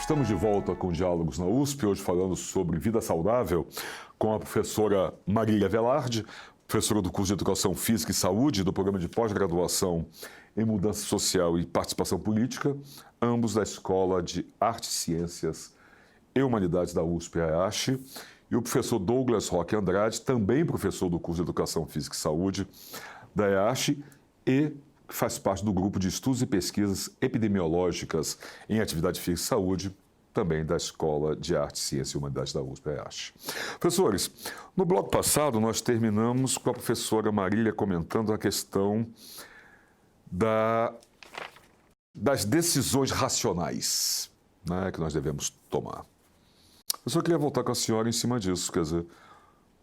Estamos de volta com Diálogos na USP, hoje falando sobre vida saudável com a professora Marília Velarde, professora do curso de Educação Física e Saúde do programa de pós-graduação em Mudança Social e Participação Política, ambos da Escola de Artes, Ciências e Humanidades da USP, EASH, e o professor Douglas Roque Andrade, também professor do curso de Educação Física e Saúde da EASH e que faz parte do grupo de estudos e pesquisas epidemiológicas em atividade física e saúde, também da Escola de Artes, Ciências e Humanidades da USP, EASH. Professores, no bloco passado nós terminamos com a professora Marília comentando a questão das decisões racionais, né, que nós devemos tomar. Eu só queria voltar com a senhora em cima disso, quer dizer,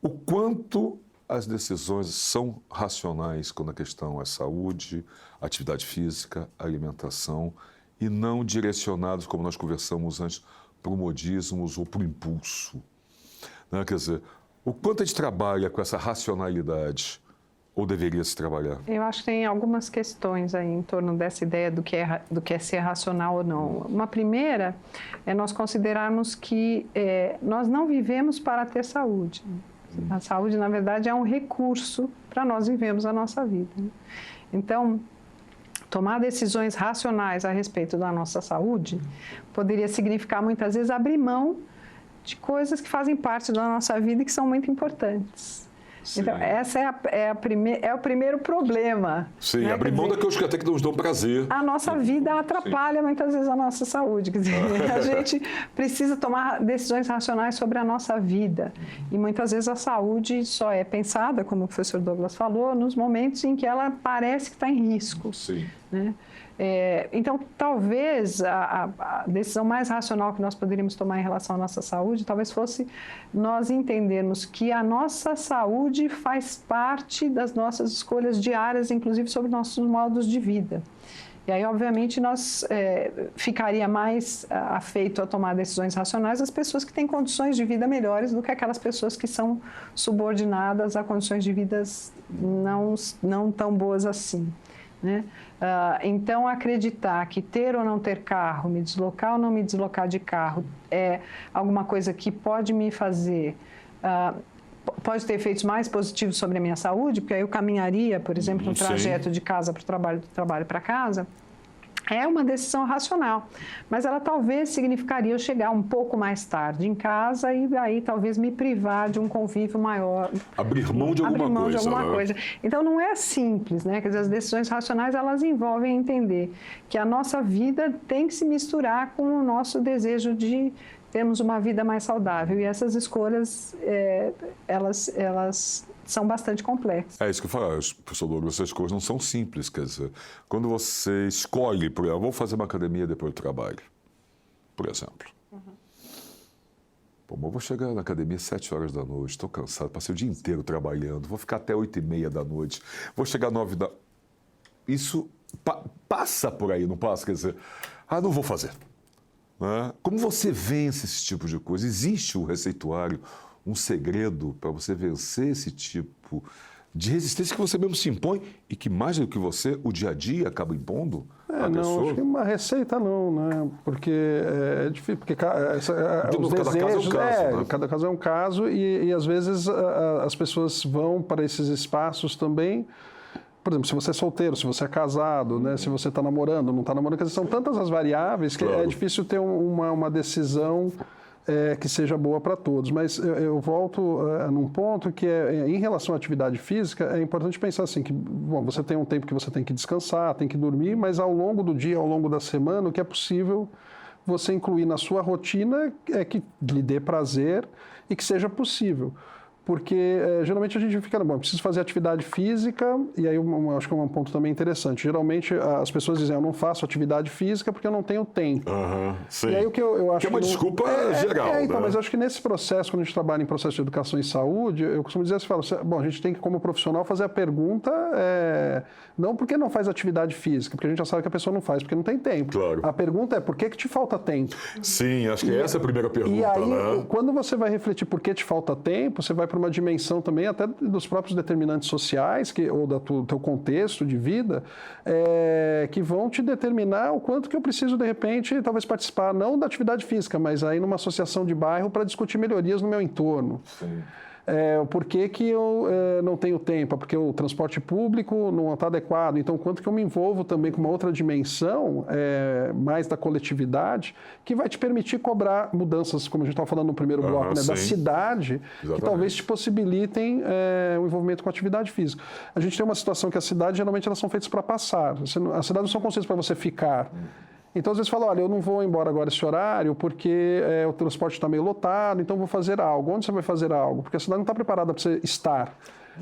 o quanto as decisões são racionais quando a questão é saúde, atividade física, alimentação, e não direcionados, como nós conversamos antes, para o modismos ou para o impulso. Né? Quer dizer, o quanto a gente trabalha com essa racionalidade, ou deveria se trabalhar? Eu acho que tem algumas questões aí em torno dessa ideia do que é ser racional ou não. Uma primeira é nós considerarmos que nós não vivemos para ter saúde. A saúde, na verdade, é um recurso para nós vivermos a nossa vida. Então, tomar decisões racionais a respeito da nossa saúde poderia significar, muitas vezes, abrir mão de coisas que fazem parte da nossa vida e que são muito importantes. Sim. Então, essa é o primeiro problema. Sim, né? abrir mão daqueles que até que nos dão prazer. A nossa vida atrapalha muitas vezes a nossa saúde. Quer dizer, a gente precisa tomar decisões racionais sobre a nossa vida. E muitas vezes a saúde só é pensada, como o professor Douglas falou, nos momentos em que ela parece que está em risco. Sim. Né? Então, talvez a decisão mais racional que nós poderíamos tomar em relação à nossa saúde, talvez fosse nós entendermos que a nossa saúde faz parte das nossas escolhas diárias, inclusive sobre nossos modos de vida. E aí, obviamente, nós ficaria mais afeito a tomar decisões racionais as pessoas que têm condições de vida melhores do que aquelas pessoas que são subordinadas a condições de vida não tão boas assim. Né? Então, acreditar que ter ou não ter carro, me deslocar ou não me deslocar de carro é alguma coisa que pode me fazer, pode ter efeitos mais positivos sobre a minha saúde, porque aí eu caminharia, por exemplo, no trajeto de casa para o trabalho, do trabalho para casa, é uma decisão racional, mas ela talvez significaria eu chegar um pouco mais tarde em casa e aí talvez me privar de um convívio maior. Abrir mão de alguma coisa. Então não é simples, né? Quer dizer, as decisões racionais elas envolvem entender que a nossa vida tem que se misturar com o nosso desejo de termos uma vida mais saudável e essas escolhas, elas são bastante complexas. É isso que eu falo, professor Douglas, essas coisas não são simples, quer dizer, quando você escolhe, por exemplo, vou fazer uma academia depois do trabalho, por exemplo. Pô, mas eu vou chegar na academia às 7 horas da noite, estou cansado, passei o dia inteiro trabalhando, vou ficar até 8h30 da noite, vou chegar às 9 da... Isso passa por aí, não passa? Quer dizer, não vou fazer. Né? Como você vence esse tipo de coisa? Existe o receituário, um segredo para você vencer esse tipo de resistência que você mesmo se impõe e que mais do que você, o dia a dia acaba impondo à não, pessoa? Acho que uma receita não, né? Porque é difícil, porque os cada caso é um desejos, caso, né? Cada caso é um caso e às vezes as pessoas vão para esses espaços também. Por exemplo, se você é solteiro, se você é casado, né? Se você está namorando, não está namorando, quer dizer, são tantas as variáveis que é difícil ter uma decisão que seja boa para todos. Mas eu volto num ponto que em relação à atividade física, é importante pensar assim, que bom, você tem um tempo que você tem que descansar, tem que dormir, mas ao longo do dia, ao longo da semana, o que é possível você incluir na sua rotina que lhe dê prazer e que seja possível. Porque geralmente a gente fica, bom, preciso fazer atividade física, e aí eu acho que é um ponto também interessante. Geralmente as pessoas dizem, eu não faço atividade física porque eu não tenho tempo. Sim. E aí o que eu acho que é uma desculpa geral. Então, né? Mas eu acho que nesse processo, quando a gente trabalha em processo de educação e saúde, eu costumo dizer assim, bom, a gente tem que, como profissional, fazer a pergunta, não porque não faz atividade física, porque a gente já sabe que a pessoa não faz porque não tem tempo. Claro. A pergunta é, por que te falta tempo? Sim, acho que essa é a primeira pergunta. E aí, né? quando você vai refletir por que te falta tempo, você vai para uma dimensão também até dos próprios determinantes sociais, ou do teu contexto de vida, que vão te determinar o quanto que eu preciso, de repente, talvez participar, não da atividade física, mas aí numa associação de bairro para discutir melhorias no meu entorno. Sim. Por que que eu não tenho tempo? Porque o transporte público não está adequado. Então, quanto que eu me envolvo também com uma outra dimensão, mais da coletividade, que vai te permitir cobrar mudanças, como a gente estava falando no primeiro bloco, né, da cidade, Exatamente. que talvez te possibilitem o envolvimento com a atividade física. A gente tem uma situação que as cidades, geralmente, elas são feitas para passar. As cidades não são construídas para você ficar. Então, às vezes, fala, olha, eu não vou embora agora esse horário porque o transporte está meio lotado, então vou fazer algo. Onde você vai fazer algo? Porque a cidade não está preparada para você estar.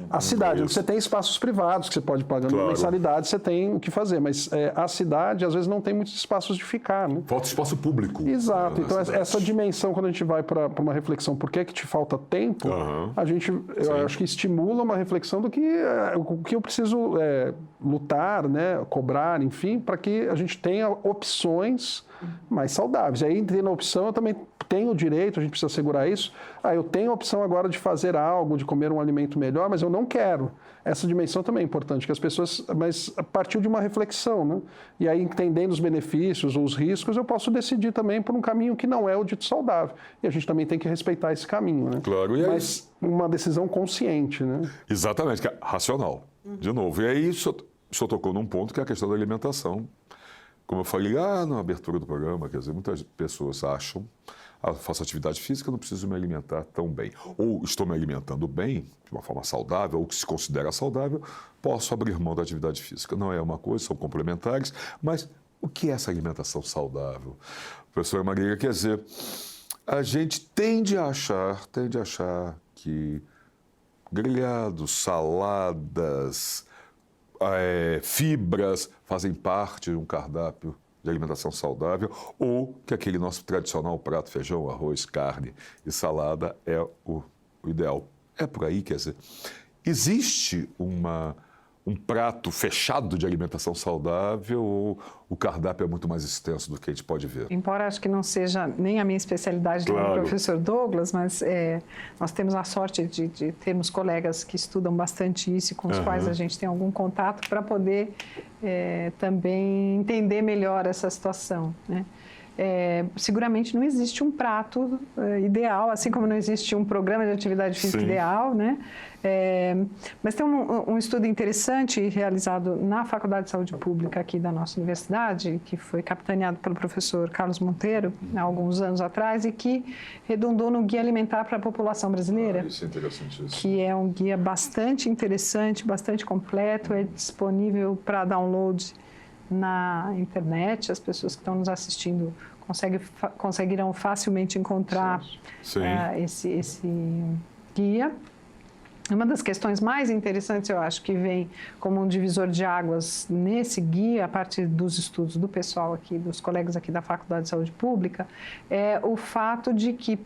A cidade, você tem espaços privados que você pode pagar uma mensalidade, você tem o que fazer, mas a cidade, às vezes, não tem muitos espaços de ficar. Né? Falta espaço público. Exato. Então, essa dimensão, quando a gente vai para uma reflexão, por que te falta tempo, eu acho que estimula uma reflexão do que o que eu preciso lutar, né, cobrar, enfim, para que a gente tenha opções mais saudáveis. E aí, tendo a opção, eu também tenho o direito, a gente precisa assegurar isso. Eu tenho a opção agora de fazer algo, de comer um alimento melhor, mas eu não quero. Essa dimensão também é importante, que as pessoas, mas a partir de uma reflexão, né? E aí, entendendo os benefícios ou os riscos, eu posso decidir também por um caminho que não é o dito saudável. E a gente também tem que respeitar esse caminho, né? Claro, e mas uma decisão consciente, né? Exatamente, que é racional. De novo. E aí, o senhor tocou num ponto que é a questão da alimentação. Como eu falei na abertura do programa, quer dizer, muitas pessoas acham faço atividade física, não preciso me alimentar tão bem. Ou estou me alimentando bem, de uma forma saudável, ou que se considera saudável, posso abrir mão da atividade física. Não é uma coisa, são complementares, mas o que é essa alimentação saudável? Professora Marília, quer dizer, a gente tende a achar que grelhados, saladas, fibras fazem parte de um cardápio de alimentação saudável, ou que aquele nosso tradicional prato, feijão, arroz, carne e salada é o ideal. É por aí, quer dizer, existe um prato fechado de alimentação saudável ou o cardápio é muito mais extenso do que a gente pode ver? Embora acho que não seja nem a minha especialidade, nem o professor Douglas, mas nós temos a sorte de termos colegas que estudam bastante isso e com os quais a gente tem algum contato para poder também entender melhor essa situação, né? Seguramente não existe um prato ideal, assim como não existe um programa de atividade física ideal, né? Mas tem um estudo interessante realizado na Faculdade de Saúde Pública aqui da nossa universidade, que foi capitaneado pelo professor Carlos Monteiro, há alguns anos atrás, e que redundou no Guia Alimentar para a População Brasileira, Isso é interessantíssimo. que é um guia bastante interessante, bastante completo, é disponível para download na internet, as pessoas que estão nos assistindo conseguirão facilmente encontrar esse guia. Uma das questões mais interessantes, eu acho, que vem como um divisor de águas nesse guia, a partir dos estudos do pessoal aqui, dos colegas aqui da Faculdade de Saúde Pública, é o fato de que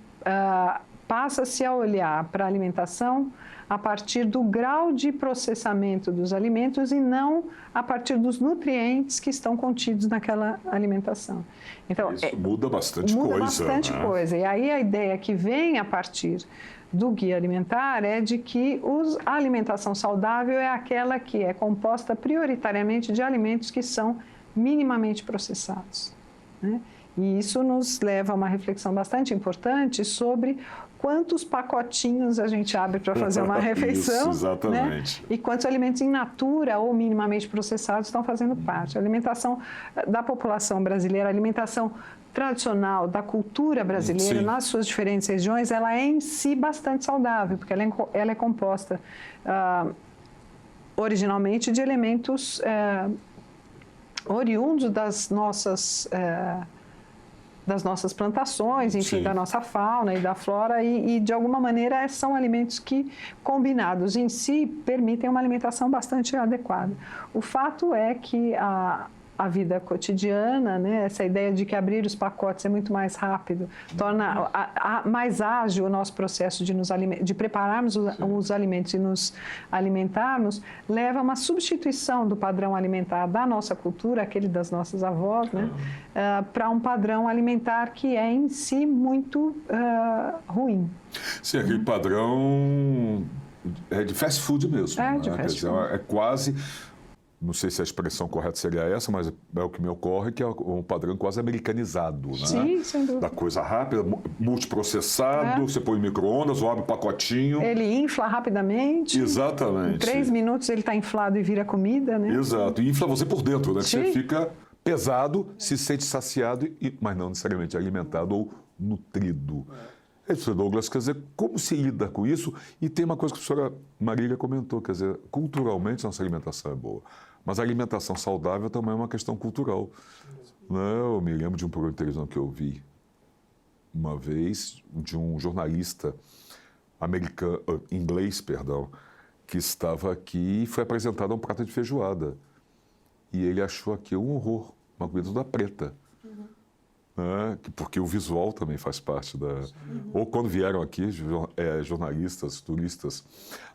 passa-se a olhar para a alimentação a partir do grau de processamento dos alimentos e não a partir dos nutrientes que estão contidos naquela alimentação. Então, isso muda bastante coisa. Muda bastante coisa. E aí a ideia que vem a partir do guia alimentar é de que a alimentação saudável é aquela que é composta prioritariamente de alimentos que são minimamente processados, né? E isso nos leva a uma reflexão bastante importante sobre quantos pacotinhos a gente abre para fazer uma refeição, isso, exatamente. Né? E quantos alimentos in natura ou minimamente processados estão fazendo parte. A alimentação da população brasileira, a alimentação tradicional da cultura brasileira, nas suas diferentes regiões, ela é em si bastante saudável, porque ela é composta originalmente de elementos oriundos das nossas plantações, enfim, da nossa fauna e da flora, e de alguma maneira são alimentos que, combinados em si, permitem uma alimentação bastante adequada. O fato é que a vida cotidiana, né? Essa ideia de que abrir os pacotes é muito mais rápido, torna mais ágil o nosso processo de prepararmos os alimentos e nos alimentarmos, leva a uma substituição do padrão alimentar da nossa cultura, aquele das nossas avós, né? Para um padrão alimentar que é em si muito ruim. Sim, aquele padrão é de fast food mesmo. É, né? de fast food. É quase... Não sei se a expressão correta seria essa, mas é o que me ocorre, que é um padrão quase americanizado, né? Sim, sem dúvida. Da coisa rápida, multiprocessado, você põe em micro-ondas, ou abre o pacotinho. Ele infla rapidamente. Exatamente. Em 3 minutos ele está inflado e vira comida, né? Exato. E infla você por dentro, né? Que Sim. você fica pesado, se sente saciado, mas não necessariamente alimentado ou nutrido. É isso, Douglas, quer dizer, como se lida com isso? E tem uma coisa que a professora Marília comentou, quer dizer, culturalmente nossa alimentação é boa, mas a alimentação saudável também é uma questão cultural. Né? Eu me lembro de um programa de televisão que eu vi uma vez, de um jornalista inglês, que estava aqui e foi apresentado um prato de feijoada. E ele achou aquilo um horror, uma comida toda preta. Né? Porque o visual também faz parte da... Ou quando vieram aqui jornalistas, turistas,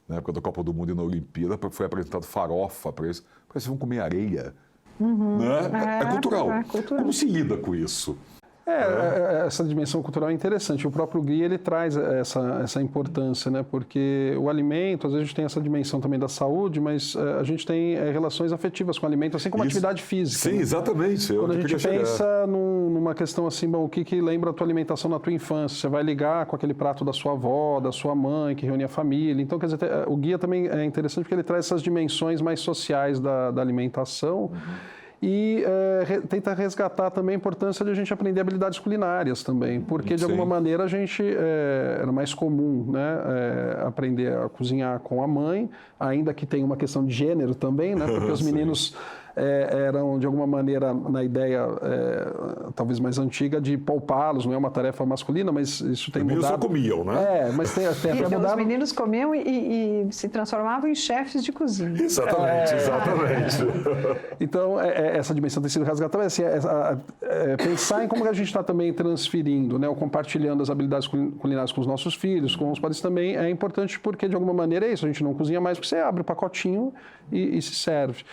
na época da Copa do Mundo e na Olimpíada, foi apresentado farofa para eles. Parece que vão comer areia. Né? É cultural. Como se lida com isso? Essa dimensão cultural é interessante. O próprio Guia, ele traz essa importância, né? Porque o alimento, às vezes a gente tem essa dimensão também da saúde, mas a gente tem relações afetivas com o alimento, assim como atividade física. Sim, né? exatamente. Quando a gente pensa numa questão assim, bom, o que lembra a tua alimentação na tua infância? Você vai ligar com aquele prato da sua avó, da sua mãe, que reúne a família. Então, quer dizer, o Guia também é interessante porque ele traz essas dimensões mais sociais da alimentação. E tenta resgatar também a importância de a gente aprender habilidades culinárias também, porque de alguma maneira a gente era mais comum, né, aprender a cozinhar com a mãe, ainda que tenha uma questão de gênero também, né, porque os meninos eram de alguma maneira na ideia talvez mais antiga de poupá-los, não é uma tarefa masculina, mas isso tem mudado. Os meninos só comiam, né? Mas tem até mudado. Os meninos comiam e se transformavam em chefes de cozinha. Exatamente, exatamente. Então, essa dimensão tem sido resgatada, assim, pensar em como que a gente está também transferindo, né, ou compartilhando as habilidades culinárias com os nossos filhos, com os pais também, é importante porque, de alguma maneira, é isso, a gente não cozinha mais, porque você abre o pacotinho e se serve.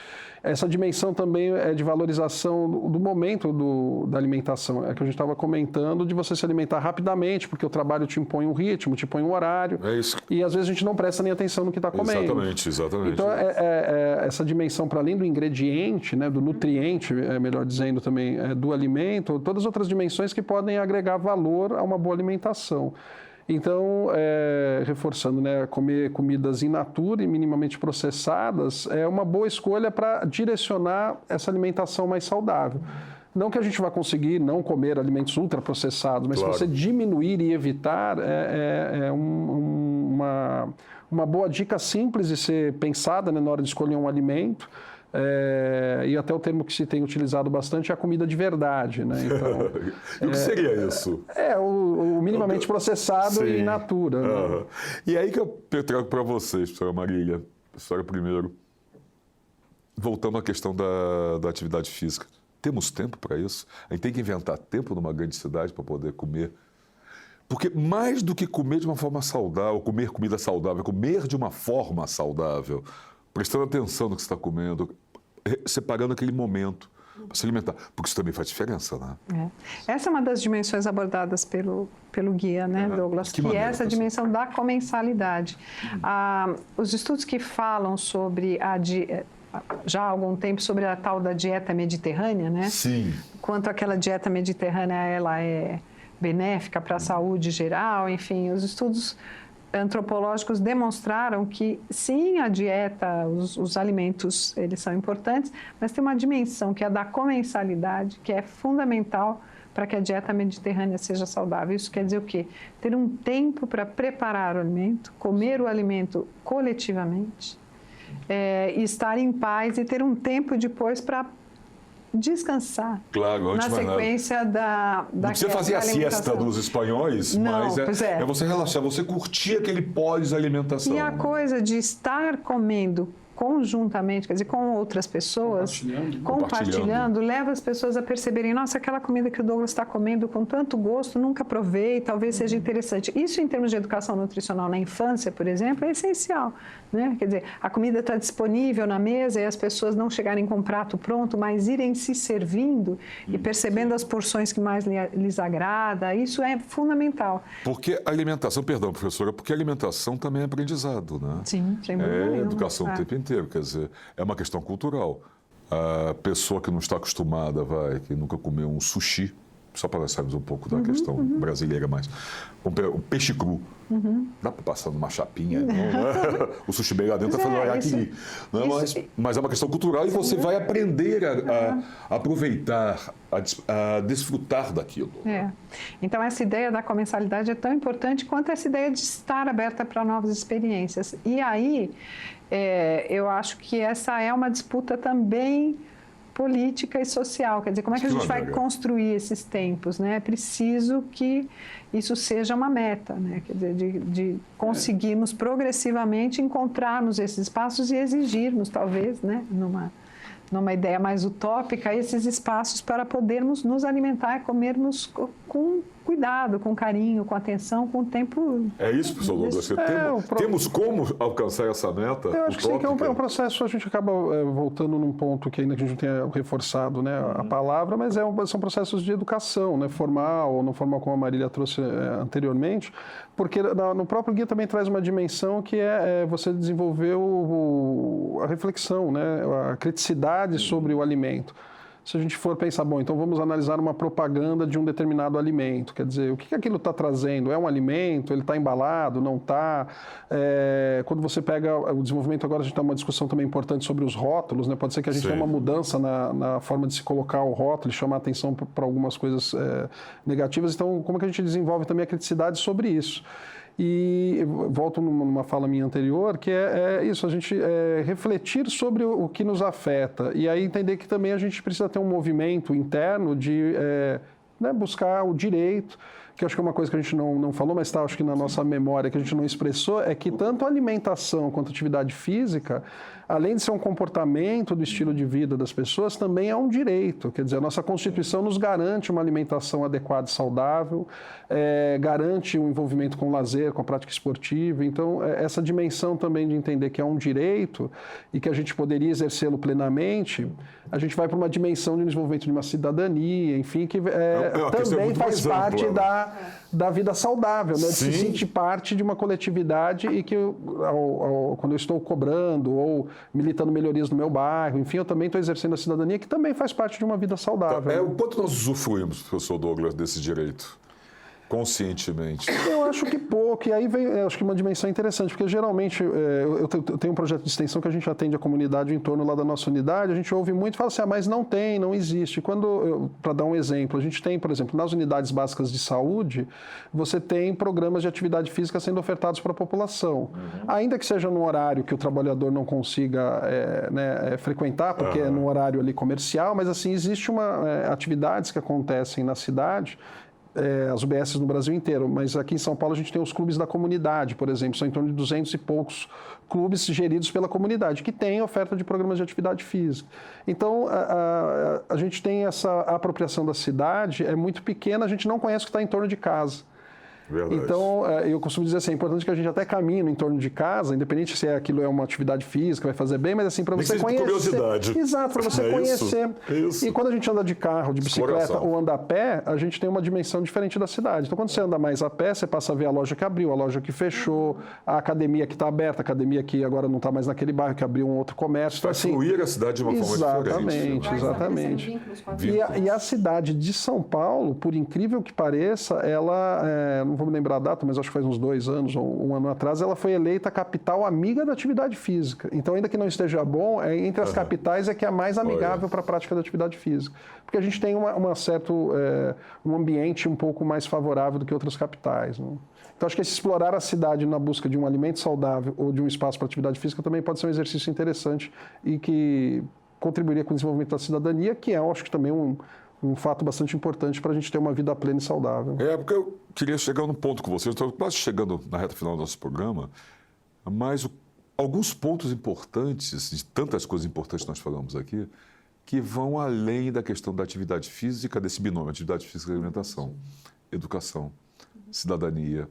Essa dimensão também é de valorização do momento da alimentação, é que a gente estava comentando, de você se alimentar rapidamente, porque o trabalho te impõe um ritmo, te impõe um horário, e às vezes a gente não presta nem atenção no que está comendo. Exatamente. Então, essa dimensão, para além do ingrediente, né, do nutriente, melhor dizendo também, do alimento, todas as outras dimensões que podem agregar valor a uma boa alimentação. Então, reforçando, né, comer comidas in natura e minimamente processadas é uma boa escolha para direcionar essa alimentação mais saudável. Não que a gente vá conseguir não comer alimentos ultraprocessados, mas se você diminuir e evitar, uma boa dica simples de ser pensada, né, na hora de escolher um alimento. E até o termo que se tem utilizado bastante é a comida de verdade, né? Então, e o que seria isso? O minimamente processado e in natura. Né? E aí que eu trago para vocês, professora Marília, professora primeiro, voltando à questão da atividade física. Temos tempo para isso? A gente tem que inventar tempo numa grande cidade para poder comer. Porque mais do que comer de uma forma saudável, comer comida saudável, comer de uma forma saudável, prestando atenção no que você está comendo, separando aquele momento para se alimentar, porque isso também faz diferença, né? Essa é uma das dimensões abordadas pelo guia, né, Douglas? Que é essa dimensão da comensalidade. Os estudos que falam sobre já há algum tempo sobre a tal da dieta mediterrânea, né? Sim. Quanto aquela dieta mediterrânea ela é benéfica para a saúde geral, enfim, os estudos antropológicos demonstraram que, sim, a dieta, os alimentos, eles são importantes, mas tem uma dimensão que é a da comensalidade, que é fundamental para que a dieta mediterrânea seja saudável. Isso quer dizer o quê? Ter um tempo para preparar o alimento, comer o alimento coletivamente, e estar em paz e ter um tempo depois para descansar. Claro, na sequência da não precisa fazer a siesta dos espanhóis, não, mas é você relaxar, você curtir aquele pós-alimentação. E a coisa de estar comendo conjuntamente, quer dizer, com outras pessoas, compartilhando, leva as pessoas a perceberem, nossa, aquela comida que o Douglas está comendo com tanto gosto, nunca provei, talvez seja interessante. Isso, em termos de educação nutricional na infância, por exemplo, é essencial, né? Quer dizer, a comida está disponível na mesa e as pessoas não chegarem com o prato pronto, mas irem se servindo e percebendo as porções que mais lhes agrada, isso é fundamental. Porque a alimentação, perdão, professora, porque a alimentação também é aprendizado, né? Sim, sem dúvida nenhuma. É educação o tempo inteiro, quer dizer, é uma questão cultural. A pessoa que não está acostumada, que nunca comeu um sushi, só para sairmos um pouco da questão brasileira, mas um peixe cru, dá para passar numa chapinha, não, né? O sushi bem lá dentro está fazendo aqui. Mas é uma questão cultural e você vai aprender a aproveitar, a desfrutar daquilo. Então, essa ideia da comensalidade é tão importante quanto essa ideia de estar aberta para novas experiências. E aí, eu acho que essa é uma disputa também política e social, quer dizer, como é que a gente vai construir esses tempos, né? É preciso que isso seja uma meta, né? Quer dizer, de conseguirmos progressivamente encontrarmos esses espaços e exigirmos, talvez, né? Numa ideia mais utópica, esses espaços para podermos nos alimentar e comermos com cuidado, com carinho, com atenção, com o tempo... É isso, professor Douglas. Temos como alcançar essa meta? Eu acho que sim, que é um processo, a gente acaba voltando num ponto que ainda que a gente não tenha reforçado, né, a palavra, mas são processos de educação, né, formal ou não formal, como a Marília trouxe anteriormente, porque no próprio guia também traz uma dimensão que é você desenvolver a reflexão, né, a criticidade sobre o alimento. Se a gente for pensar, bom, então vamos analisar uma propaganda de um determinado alimento, quer dizer, o que aquilo está trazendo? É um alimento? Ele está embalado? Não está? Quando você pega o desenvolvimento, agora a gente tem uma discussão também importante sobre os rótulos, né? Pode ser que a gente tenha uma mudança na forma de se colocar o rótulo e chamar a atenção para algumas coisas negativas, então como é que a gente desenvolve também a criticidade sobre isso? E volto numa fala minha anterior, que é isso, a gente refletir sobre o que nos afeta e aí entender que também a gente precisa ter um movimento interno de buscar o direito, que eu acho que é uma coisa que a gente não falou, mas está, acho que na nossa memória, que a gente não expressou, é que tanto a alimentação quanto a atividade física, além de ser um comportamento do estilo de vida das pessoas, também é um direito. Quer dizer, a nossa Constituição nos garante uma alimentação adequada e saudável, garante um envolvimento com o lazer, com a prática esportiva. Então, essa dimensão também de entender que é um direito e que a gente poderia exercê-lo plenamente, a gente vai para uma dimensão de desenvolvimento de uma cidadania, enfim, que também faz parte da vida saudável, né? De se sentir parte de uma coletividade e que quando eu estou cobrando ou militando melhorias no meu bairro, enfim, eu também estou exercendo a cidadania, que também faz parte de uma vida saudável. O quanto nós usufruímos, professor Douglas, desse direito? Conscientemente? Eu acho que pouco, e aí vem, acho que uma dimensão interessante, porque geralmente eu tenho um projeto de extensão que a gente atende a comunidade em torno lá da nossa unidade, a gente ouve muito e fala assim, mas não existe. Para dar um exemplo, a gente tem, por exemplo, nas unidades básicas de saúde, você tem programas de atividade física sendo ofertados para a população. Ainda que seja no horário que o trabalhador não consiga frequentar, porque é no horário ali comercial, mas assim, existe atividades que acontecem na cidade, as UBSs no Brasil inteiro, mas aqui em São Paulo a gente tem os clubes da comunidade, por exemplo, são em torno de 200 e poucos clubes geridos pela comunidade, que têm oferta de programas de atividade física. Então, a gente tem essa apropriação da cidade, é muito pequena, a gente não conhece o que está em torno de casa. Verdade. Então, eu costumo dizer assim, é importante que a gente até caminhe no entorno de casa, independente se aquilo é uma atividade física, vai fazer bem, mas assim, para você conhecer... curiosidade. Exato, para você conhecer. Isso. E quando a gente anda de carro, de bicicleta ou anda a pé, a gente tem uma dimensão diferente da cidade. Então, quando você anda mais a pé, você passa a ver a loja que abriu, a loja que fechou, a academia que está aberta, a academia que agora não está mais naquele bairro, que abriu um outro comércio. Vai fluir a cidade de uma forma diferente. Exatamente. E a cidade de São Paulo, por incrível que pareça, ela, não vou me lembrar a data, mas acho que faz uns 2 anos ou 1 ano atrás, ela foi eleita a capital amiga da atividade física. Então, ainda que não esteja bom, entre as capitais é que é a mais amigável para a prática da atividade física. Porque a gente tem um ambiente um pouco mais favorável do que outras capitais. Né? Então, acho que explorar a cidade na busca de um alimento saudável ou de um espaço para atividade física também pode ser um exercício interessante e que contribuiria com o desenvolvimento da cidadania, que acho que também um fato bastante importante para a gente ter uma vida plena e saudável. Porque eu queria chegar num ponto com vocês, estou quase chegando na reta final do nosso programa, mas alguns pontos importantes, de tantas coisas importantes que nós falamos aqui, que vão além da questão da atividade física, desse binômio, atividade física e alimentação, educação, cidadania,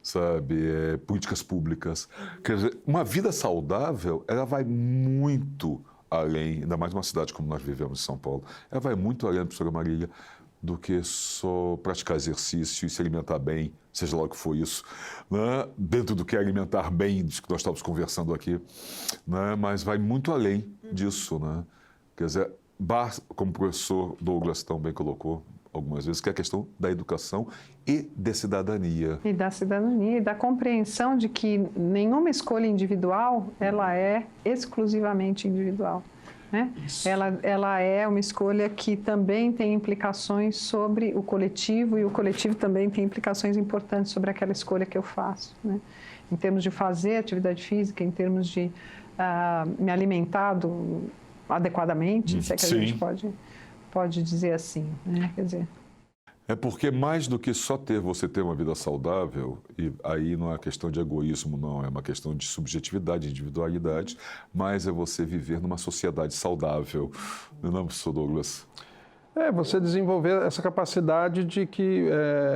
sabe, políticas públicas. Quer dizer, uma vida saudável, ela vai muito além, ainda mais numa cidade como nós vivemos em São Paulo, ela vai muito além, professora Marília, do que só praticar exercício e se alimentar bem, seja lá o que for isso, né? Dentro do que é alimentar bem, disso que nós estamos conversando aqui, né? Mas vai muito além disso, né? Quer dizer, como o professor Douglas também colocou algumas vezes, que é a questão da educação e da cidadania. E da cidadania, e da compreensão de que nenhuma escolha individual, ela é exclusivamente individual. Né? Ela é uma escolha que também tem implicações sobre o coletivo, e o coletivo também tem implicações importantes sobre aquela escolha que eu faço. Né? Em termos de fazer atividade física, em termos de me alimentar adequadamente, se é que a gente pode dizer assim. Né? Quer dizer... É porque mais do que só você ter uma vida saudável, e aí não é questão de egoísmo, não, é uma questão de subjetividade, individualidade, mas é você viver numa sociedade saudável. Não é, professor Douglas? Você desenvolver essa capacidade de que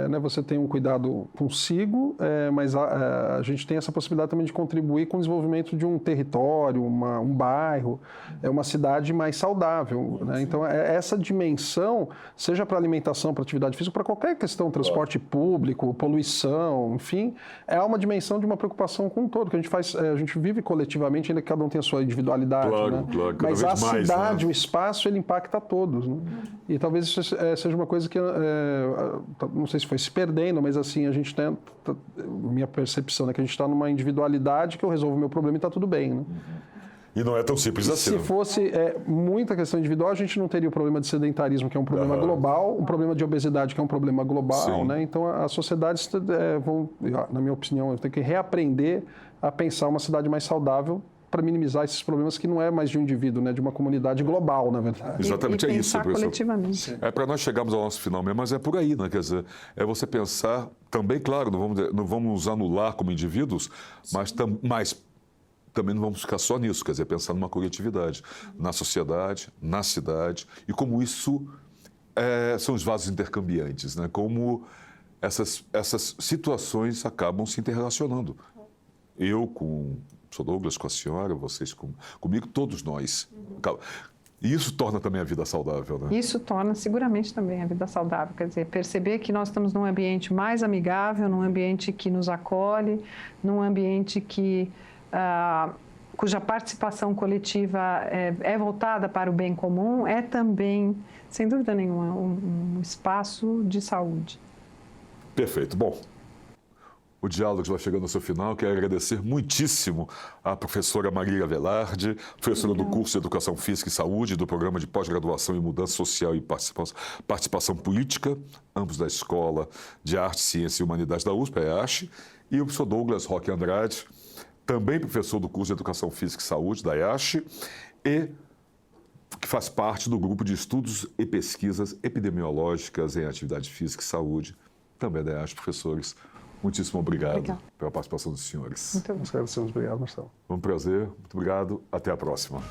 né, você tem um cuidado consigo, mas a gente tem essa possibilidade também de contribuir com o desenvolvimento de um território, um bairro, uma cidade mais saudável. Né? Então, essa dimensão, seja para alimentação, para atividade física, para qualquer questão, transporte público, poluição, enfim, é uma dimensão de uma preocupação com o todo, que a gente vive coletivamente, ainda que cada um tenha a sua individualidade. Claro, né? claro, cada mas vez a mais, cidade, né? o espaço, ele impacta a todos. Né? E talvez isso seja uma coisa que, não sei se foi se perdendo, mas assim, a gente tem, minha percepção é que a gente está numa individualidade que eu resolvo o meu problema e está tudo bem. Né? E não é tão simples assim. Se fosse muita questão individual, a gente não teria o problema de sedentarismo, que é um problema global, um problema de obesidade, que é um problema global. Né? Então, as sociedades vão, na minha opinião, ter que reaprender a pensar uma cidade mais saudável, para minimizar esses problemas que não é mais de um indivíduo, né, de uma comunidade global, na verdade. Exatamente, e é isso, professor. Coletivamente. É para nós chegarmos ao nosso final mesmo, mas é por aí, né? Quer dizer, é você pensar também, claro, não vamos nos anular como indivíduos, mas também não vamos ficar só nisso, quer dizer, pensar numa coletividade, na sociedade, na cidade, e como isso são os vasos intercambiantes, né? Como essas situações acabam se interrelacionando. Eu com o professor Douglas, com a senhora, vocês comigo, todos nós. E isso torna também a vida saudável, né? Isso torna seguramente também a vida saudável. Quer dizer, perceber que nós estamos num ambiente mais amigável, num ambiente que nos acolhe, num ambiente cuja participação coletiva é voltada para o bem comum, é também, sem dúvida nenhuma, um espaço de saúde. Perfeito. Bom, o diálogo vai chegando ao seu final. Quero agradecer muitíssimo à professora Marília Velarde, professora do curso de Educação Física e Saúde, do Programa de Pós-Graduação em Mudança Social e Participação Política, ambos da Escola de Arte, Ciência e Humanidades da USP, a EASH, e o professor Douglas Roque Andrade, também professor do curso de Educação Física e Saúde, da EASH, e que faz parte do grupo de estudos e pesquisas epidemiológicas em atividade física e saúde, também da EASH. Professores, muitíssimo obrigado pela participação dos senhores. Muito bom. Nós agradecemos. Obrigado, Marcelo. Foi um prazer, muito obrigado, até a próxima.